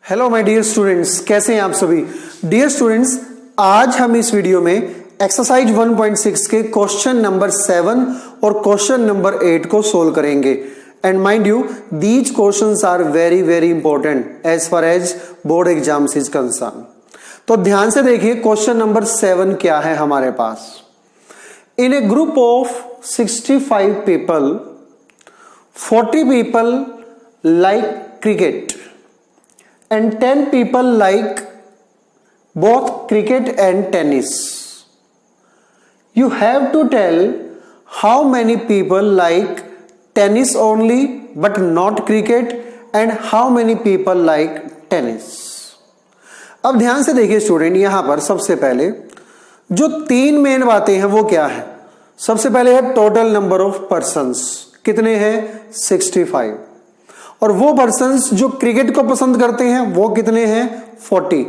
Hello my dear students, कैसे हैं आप सभी। डियर स्टूडेंट्स, आज हम इस वीडियो में एक्सरसाइज 1.6 के क्वेश्चन नंबर 7 और क्वेश्चन नंबर 8 को सोल्व करेंगे। And mind you, these questions are very very important as far as board exams is concern. तो ध्यान से देखिए, क्वेश्चन नंबर 7 क्या है हमारे पास। In a group of 65 people, 40 people like cricket and 10 people like both cricket and tennis. You have to tell how many people like tennis only but not cricket and how many people like tennis. अब ध्यान से देखिए student, यहां पर सबसे पहले जो तीन मेन बातें हैं वो क्या है। सबसे पहले है टोटल नंबर ऑफ पर्सन्स, कितने हैं 65, और वो पर्सन्स जो क्रिकेट को पसंद करते हैं वो कितने हैं 40,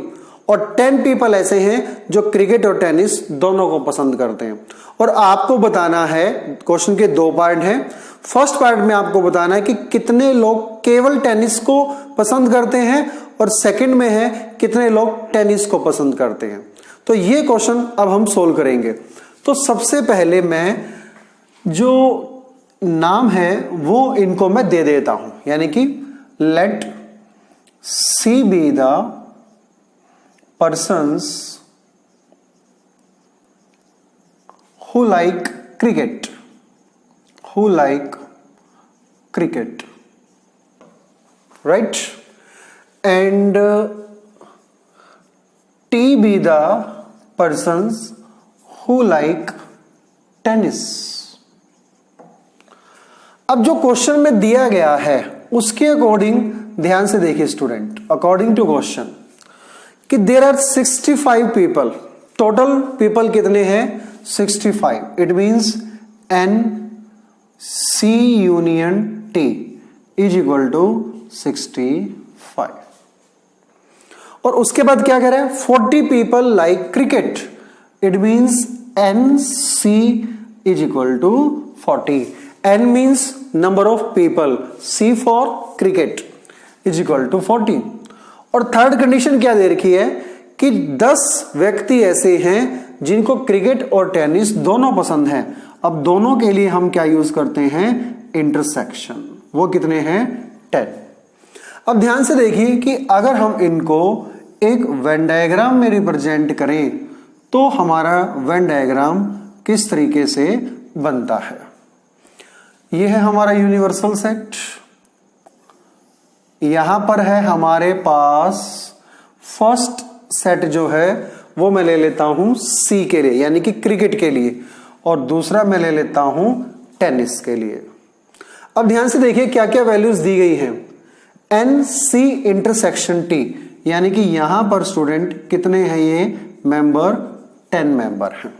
और 10 पीपल ऐसे हैं जो क्रिकेट और टेनिस दोनों को पसंद करते हैं। और आपको बताना है, क्वेश्चन के दो पार्ट हैं। फर्स्ट पार्ट में आपको बताना है कि कितने लोग केवल टेनिस को पसंद करते हैं, और सेकंड में है कितने लोग टेनिस को पसंद करते हैं। तो ये क्वेश्चन अब हम सोल्व करेंगे। तो सबसे पहले मैं जो नाम है वो इनको मैं दे देता हूं, यानी कि let C be the persons who like cricket, who like cricket, right, and T be the persons who like tennis. अब जो क्वेश्चन में दिया गया है उसके अकॉर्डिंग ध्यान से देखिए स्टूडेंट, अकॉर्डिंग टू क्वेश्चन कि there are 65 people, total people कितने हैं 65। It means N C union T is equal to 65। और उसके बाद क्या कह रहे हैं 40 people like cricket, it means N C is equal to 40। N means number of people, C for cricket is equal to 40। और थर्ड कंडीशन क्या दे रखी है कि 10 व्यक्ति ऐसे हैं जिनको क्रिकेट और टेनिस दोनों पसंद हैं। अब दोनों के लिए हम क्या यूज करते हैं इंटरसेक्शन, वो कितने हैं 10। अब ध्यान से देखिए कि अगर हम इनको एक वेन डायग्राम में रिप्रेजेंट करें तो हमारा वेन डायग्राम किस तरीके से बनता है। ये है हमारा यूनिवर्सल सेट, यहां पर है हमारे पास फर्स्ट सेट जो है वो मैं ले लेता हूं सी के लिए, यानी कि क्रिकेट के लिए, और दूसरा मैं ले लेता हूं टेनिस के लिए। अब ध्यान से देखिए क्या क्या वैल्यूज दी गई हैं। एन सी इंटरसेक्शन टी, यानी कि यहां पर स्टूडेंट कितने हैं ये मेंबर 10 मेंबर हैं।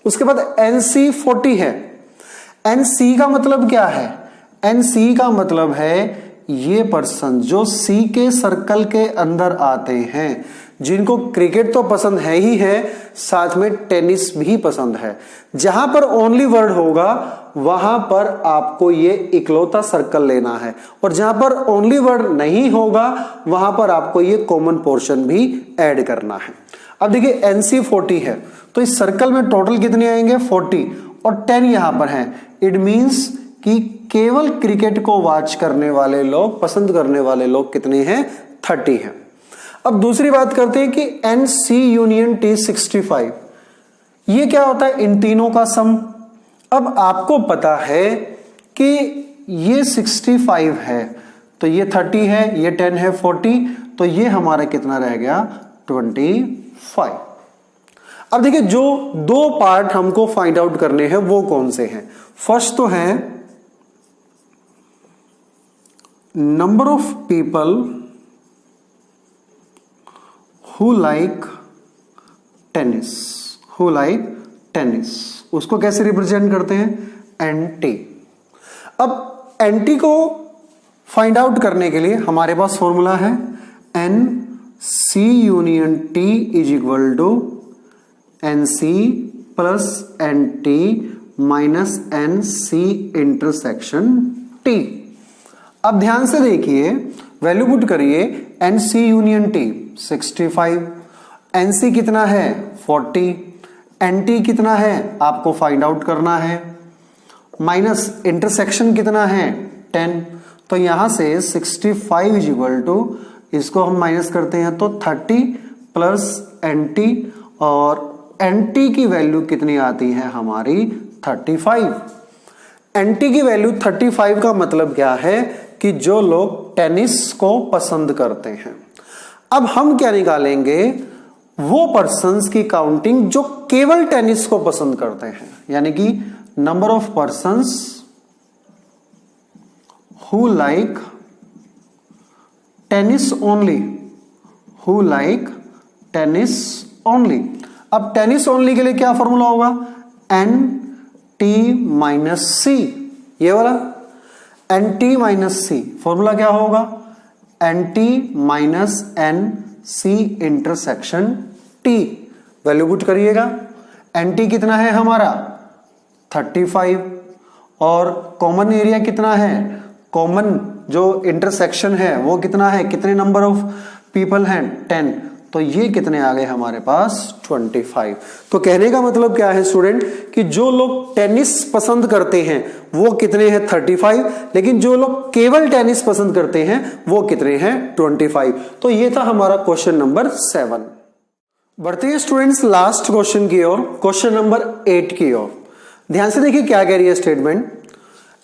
उसके बाद एन सी 40 है। एन सी का मतलब क्या है, एन सी का मतलब है ये पर्सन जो सी के सर्कल के अंदर आते हैं, जिनको क्रिकेट तो पसंद है ही है, साथ में टेनिस भी पसंद है। जहां पर ओनली वर्ड होगा वहां पर आपको ये इकलौता सर्कल लेना है, और जहां पर ओनली वर्ड नहीं होगा वहां पर आपको ये कॉमन पोर्शन भी ऐड करना है। अब देखिए एनसी 40 है, तो इस सर्कल में टोटल कितने आएंगे 40, और 10 यहां पर हैं। इट मींस कि केवल क्रिकेट को वॉच करने वाले लोग, पसंद करने वाले लोग कितने हैं 30 हैं। अब दूसरी बात करते हैं कि एन सी यूनियन टी 65, ये क्या होता है इन तीनों का सम। अब आपको पता है कि ये 65 है, तो ये 30 है, ये 10 है 40, तो ये हमारा कितना रह गया 25। अब देखिए जो दो पार्ट हमको फाइंड आउट करने हैं वो कौन से हैं। फर्स्ट तो है number of people who like tennis, who like tennis, उसको कैसे रिप्रेजेंट करते हैं एनटी। अब एनटी को फाइंड आउट करने के लिए हमारे पास फॉर्मूला है N C union T is equal to N C plus N T minus N C intersection T. अब ध्यान से देखिए, वैल्यू पुट करिए, NC यूनियन T 65, NC कितना है 40, NT कितना है आपको फाइंड आउट करना है, माइनस इंटरसेक्शन कितना है 10। तो यहां से 65 इज इक्वल टू, इसको हम माइनस करते हैं तो 30 प्लस NT, और NT की वैल्यू कितनी आती है हमारी 35। NT की वैल्यू 35 का मतलब क्या है कि जो लोग टेनिस को पसंद करते हैं। अब हम क्या निकालेंगे, वो पर्सन्स की काउंटिंग जो केवल टेनिस को पसंद करते हैं, यानी कि number of persons who like tennis only, who like tennis only. अब टेनिस ओनली के लिए क्या फॉर्मूला होगा, NT माइनस C, ये वाला NT माइनस C फॉर्मूला क्या होगा, NT minus NC intersection T। Value put करिएगा, NT कितना है हमारा 35, और कॉमन एरिया कितना है, कॉमन जो इंटरसेक्शन है वो कितना है, कितने नंबर ऑफ पीपल हैं 10, तो ये कितने आ गए हमारे पास 25। तो कहने का मतलब क्या है स्टूडेंट, कि जो लोग टेनिस पसंद करते हैं वो कितने हैं 35, लेकिन जो लोग केवल टेनिस पसंद करते हैं वो कितने हैं 25। तो ये था हमारा क्वेश्चन नंबर 7। बढ़ते हैं स्टूडेंट्स लास्ट क्वेश्चन की ओर, क्वेश्चन नंबर 8 की ओर। ध्यान से देखिए क्या कह रही है statement,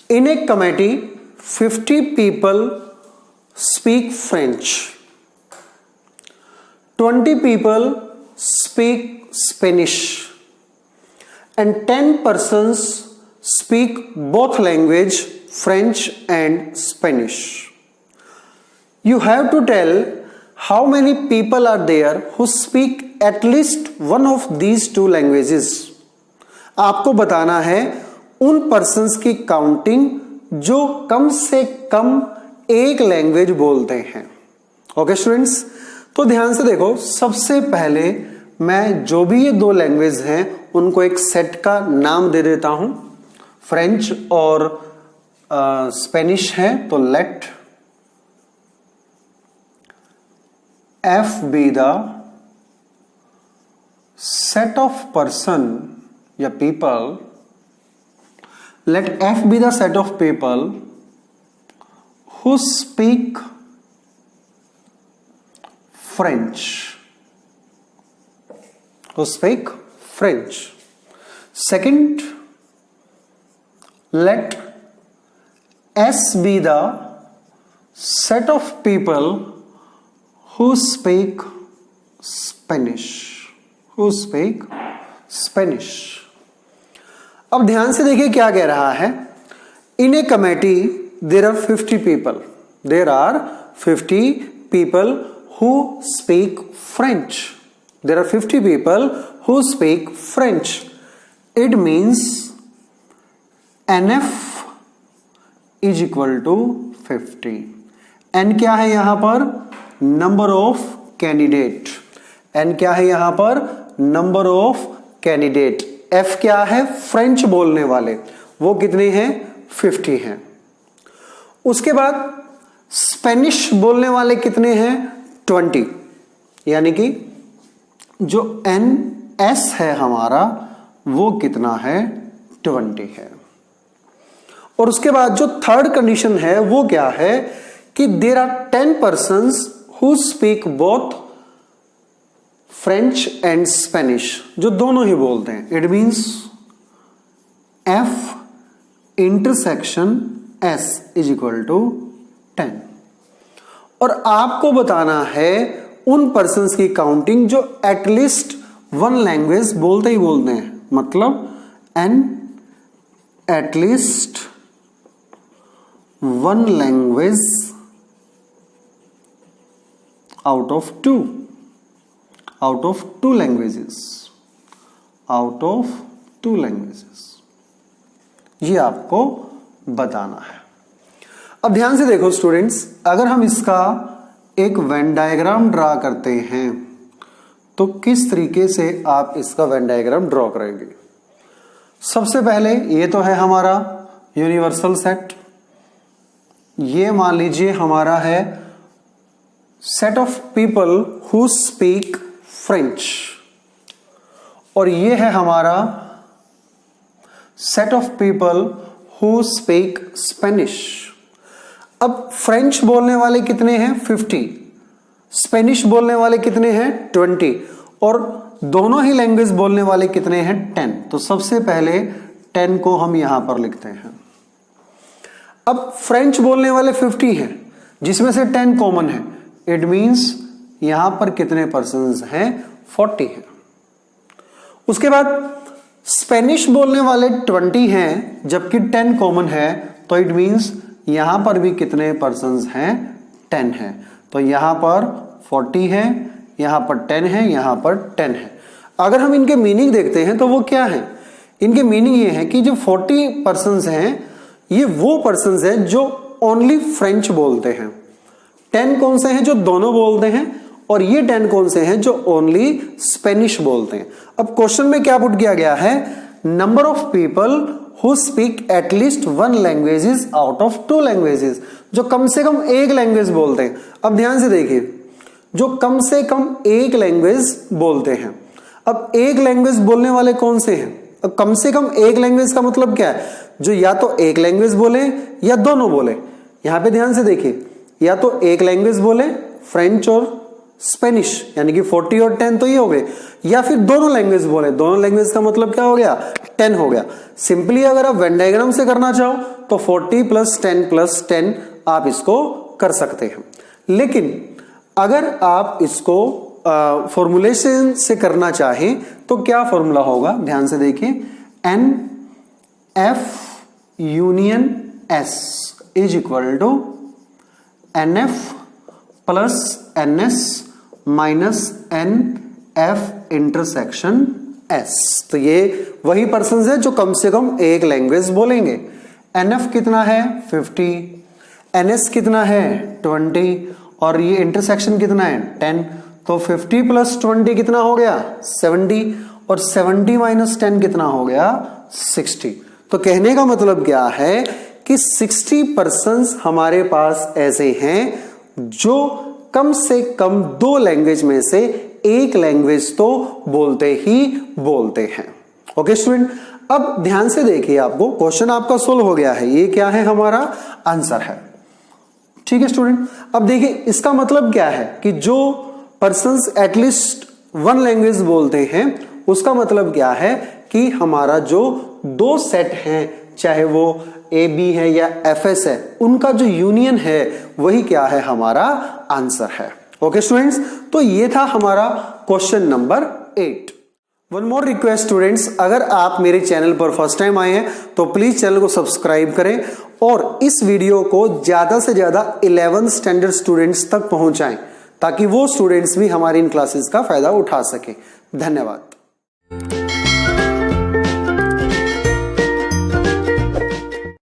in a committee 50 people speak French, 20 people speak Spanish, and 10 persons speak both language, French and Spanish. You have to tell how many people are there who speak at least one of these two languages. आपको बताना है उन persons की counting जो कम से कम एक language बोलते हैं। ओके स्टूडेंट्स, तो ध्यान से देखो, सबसे पहले मैं जो भी ये दो लैंग्वेज हैं उनको एक सेट का नाम दे देता हूं, फ्रेंच और स्पेनिश है, तो let F be the set of person या people, let F be the set of people who speak French, who speak French. Second, let S be the set of people who speak Spanish, who speak Spanish. अब ध्यान से देखिए क्या कह रहा है, in a committee there are 50 people, there are 50 people who speak French, there are 50 people who speak French. It means NF is equal to 50। N क्या है यहां पर, नंबर ऑफ कैंडिडेट, N क्या है यहां पर, नंबर ऑफ कैंडिडेट। F क्या है, फ्रेंच बोलने वाले, वो कितने हैं 50 हैं। उसके बाद स्पेनिश बोलने वाले कितने हैं 20, यानी कि जो NS है हमारा वो कितना है 20 है। और उसके बाद जो थर्ड कंडीशन है वो क्या है कि there are 10 persons who speak both French and Spanish, जो दोनों ही बोलते हैं। It means F intersection S is equal to 10। और आपको बताना है उन पर्सन्स की काउंटिंग जो एटलीस्ट वन लैंग्वेज बोलते ही बोलते हैं, मतलब N at least one language out of two, out of two languages, out of two languages, ये आपको बताना है। अब ध्यान से देखो स्टूडेंट्स, अगर हम इसका एक वेन डायग्राम ड्रा करते हैं तो किस तरीके से आप इसका वेन डायग्राम ड्रॉ करेंगे। सबसे पहले ये तो है हमारा यूनिवर्सल सेट, ये मान लीजिए हमारा है set of people who speak French, और ये है हमारा set of people who speak Spanish. अब फ्रेंच बोलने वाले कितने हैं 50, स्पेनिश बोलने वाले कितने हैं 20, और दोनों ही लैंग्वेज बोलने वाले कितने हैं 10। तो सबसे पहले 10 को हम यहां पर लिखते हैं। अब फ्रेंच बोलने वाले 50 हैं जिसमें से 10 कॉमन है, इट मींस यहां पर कितने पर्सन्स हैं 40 हैं। उसके बाद स्पेनिश बोलने वाले 20 हैं जबकि 10 कॉमन है, तो इट मींस यहां पर भी कितने पर्सन्स हैं 10 हैं। तो यहां पर 40 है, यहां पर 10 है, यहां पर 10 है। अगर हम इनके मीनिंग देखते हैं तो वो क्या है, इनके मीनिंग ये है कि जो 40 पर्सन्स हैं ये वो पर्सन्स हैं जो ओनली फ्रेंच बोलते हैं, 10 कौन से हैं जो दोनों बोलते हैं, और ये 10 कौन से हैं जो ओनली स्पेनिश बोलते हैं। अब क्वेश्चन में क्या पुट किया गया है, number of people who speak at least 1 languages out of 2 languages, जो कम से कम एक लैंग्वेज बोलते हैं। अब ध्यान से देखिए, जो कम से कम एक लैंग्वेज बोलते हैं। अब एक लैंग्वेज बोलने वाले कौन से हैं, अब कम से कम एक लैंग्वेज का मतलब क्या है, जो या तो एक लैंग्वेज बोले या दोनों बोले। यहां पे ध्यान से देखिए, या तो एक लैंग्वेज बोले फ्रेंच और स्पेनिश, यानी कि 40 और 10 तो ये हो गए, या फिर दोनों लैंग्वेज बोले, दोनों लैंग्वेज का मतलब क्या हो गया 10 हो गया। सिंपली अगर आप वेन डायग्राम से करना चाहो तो 40 + 10 आप इसको कर सकते हैं, लेकिन अगर आप इसको फॉर्मुलेशन से करना चाहें तो क्या फॉर्मूला होगा, ध्यान से देखिए, NF union S is equal to NF + NS - NF intersection S। तो ये वही पर्सन्स है जो कम से कम एक लैंग्वेज बोलेंगे। NF कितना है 50, NS कितना है 20, और ये इंटरसेक्शन कितना है 10। तो 50 + 20 कितना हो गया 70, और 70 - 10 कितना हो गया 60। तो कहने का मतलब क्या है कि 60 पर्सन्स हमारे पास ऐसे हैं जो कम से कम 2 लैंग्वेज में से एक लैंग्वेज तो बोलते ही बोलते हैं। ओके स्टूडेंट, अब ध्यान से देखिए, आपको क्वेश्चन आपका सोल्व हो गया है, ये क्या है हमारा आंसर है। ठीक है स्टूडेंट, अब देखिए इसका मतलब क्या है कि जो पर्सन्स एटलीस्ट 1 लैंग्वेज बोलते हैं उसका मतलब क्या है कि हमारा जो 2 सेट हैं, चाहे वो AB है या FS है, उनका जो यूनियन है वही क्या है हमारा आंसर है। ओके स्टूडेंट्स, तो ये था हमारा question number 8। One more request students, अगर आप मेरे चैनल पर फर्स्ट टाइम आए हैं तो प्लीज चैनल को सब्सक्राइब करें और इस वीडियो को ज्यादा से ज्यादा 11th स्टैंडर्ड स्टूडेंट्स तक पहुंचाएं ताकि वो स्टूडेंट्स भी हमारी इन क्लासेस का फायदा उठा सके। धन्यवाद।